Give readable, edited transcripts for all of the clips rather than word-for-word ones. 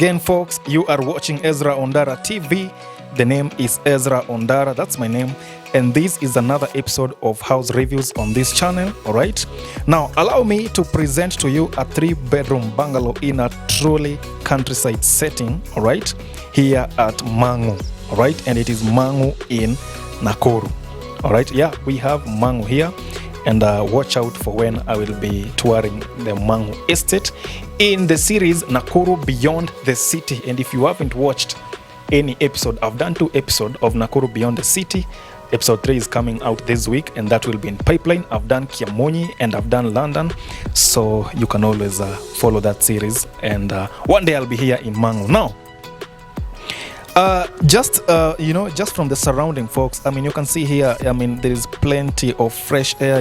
again, folks. You are watching EZRA ONDARA TV. The name is EZRA ONDARA. That's my name. And this is another episode of house reviews on this channel. All right. Now, allow me to present to you a 3-bedroom bungalow in a truly countryside setting. All right. Here at Mangu. All right. And it is Mangu in Nakuru. All right. Yeah, we have Mangu here. And watch out for when I will be touring the Mangu estate in the series Nakuru Beyond the City. And if you haven't watched any episode, I've done 2 episodes of Nakuru Beyond the City. Episode 3 is coming out this week, and that will be in pipeline. I've done Kiamonyi and I've done London, so you can always follow that series. And one day I'll be here in Mangu. Now, just from the surrounding, folks, I mean, you can see here, I mean, there is plenty of fresh air,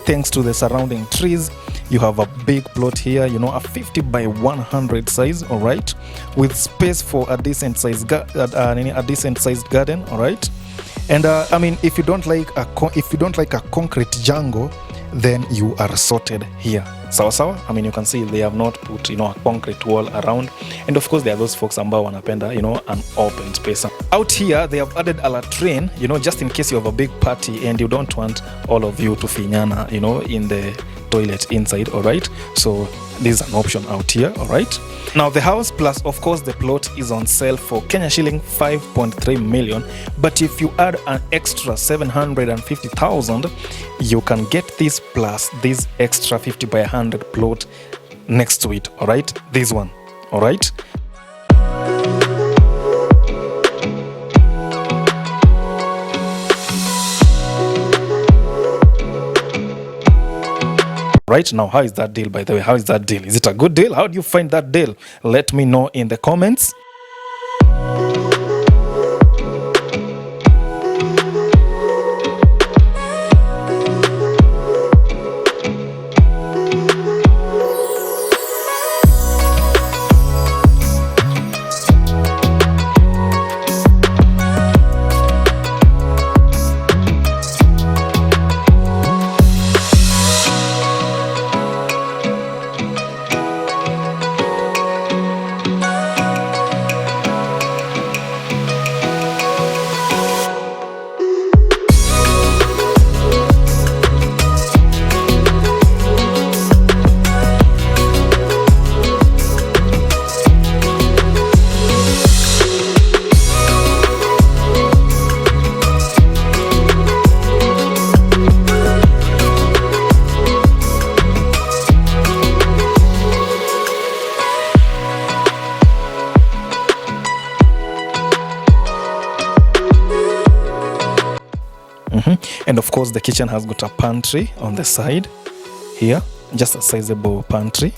thanks to the surrounding trees. You have a big plot here, a 50 by 100 size, all right, with space for a decent sized garden, all right. And I mean, if you don't like a concrete jungle, then you are sorted here. Sawa. I mean, you can see they have not put a concrete wall around. And of course, there are those folks ambao wanapenda an open space. Out here, they have added a latrine, just in case you have a big party and you don't want all of you to finyana, in the toilet inside. All right, so this is an option out here. All right, now the house plus of course the plot is on sale for Kenya shilling 5.3 million, but if you add an extra 750,000, you can get this plus this extra 50 by 100 plot next to it. All right, this one. All right. Right now, how is that deal, by the way? How is that deal? Is it a good deal? How do you find that deal? Let me know in the comments. And of course, the kitchen has got a pantry on the side here, just a sizable pantry.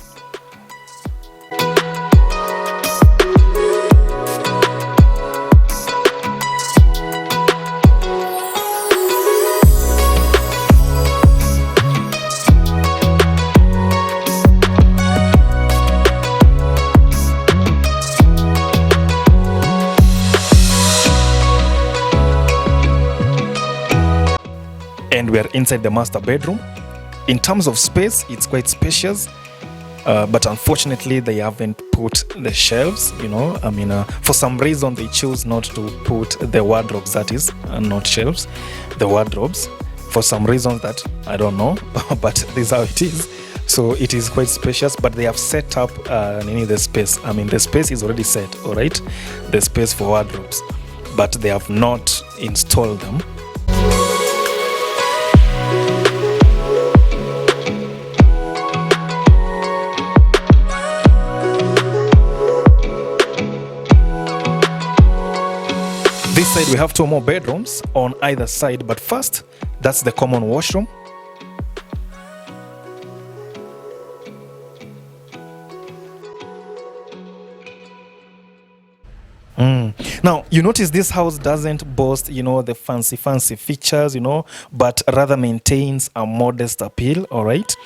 And we are inside the master bedroom. In terms of space, it's quite spacious, but unfortunately they haven't put the shelves. I mean, for some reason they choose not to put the wardrobes, that is, not shelves, the wardrobes, for some reason that I don't know, but this is how it is. So it is quite spacious, but they have set up the space. I mean, the space is already set, all right, the space for wardrobes, but they have not installed them. This side we have 2 more bedrooms on either side, but first, that's the common washroom. Now, you notice this house doesn't boast, the fancy features, but rather maintains a modest appeal, all right?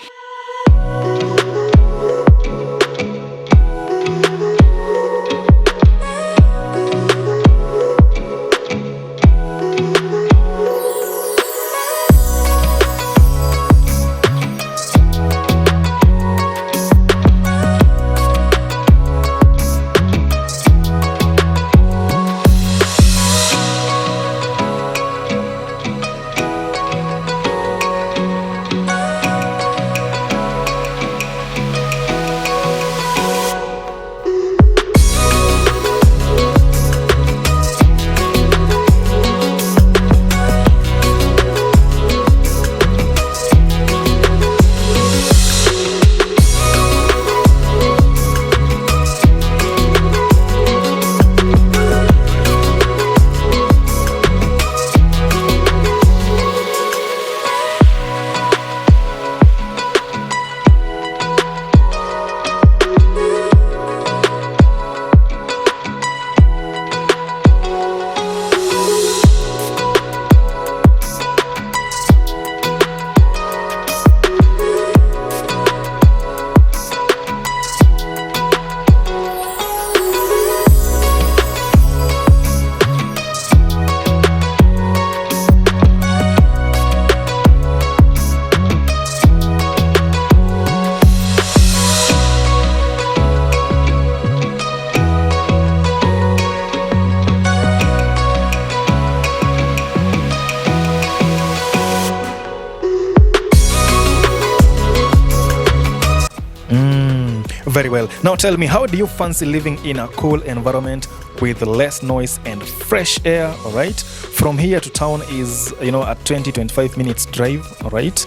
Very well. Now tell me, how do you fancy living in a cool environment with less noise and fresh air? All right. From here to town is, a 20-25 minutes drive. All right.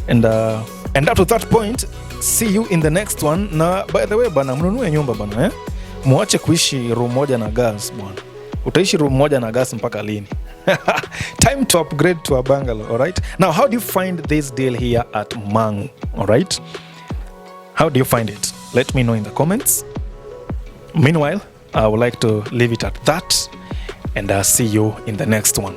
And up to that point, see you in the next one. Na by the way bana, mnunue nyumba bana, muache kuishi room moja na gas bwana. Utaishi room moja na gas mpaka lini? Time to upgrade to a bungalow. All right. Now, how do you find this deal here at Mangu? All right. How do you find it? Let me know in the comments. Meanwhile, I would like to leave it at that, and I'll see you in the next one.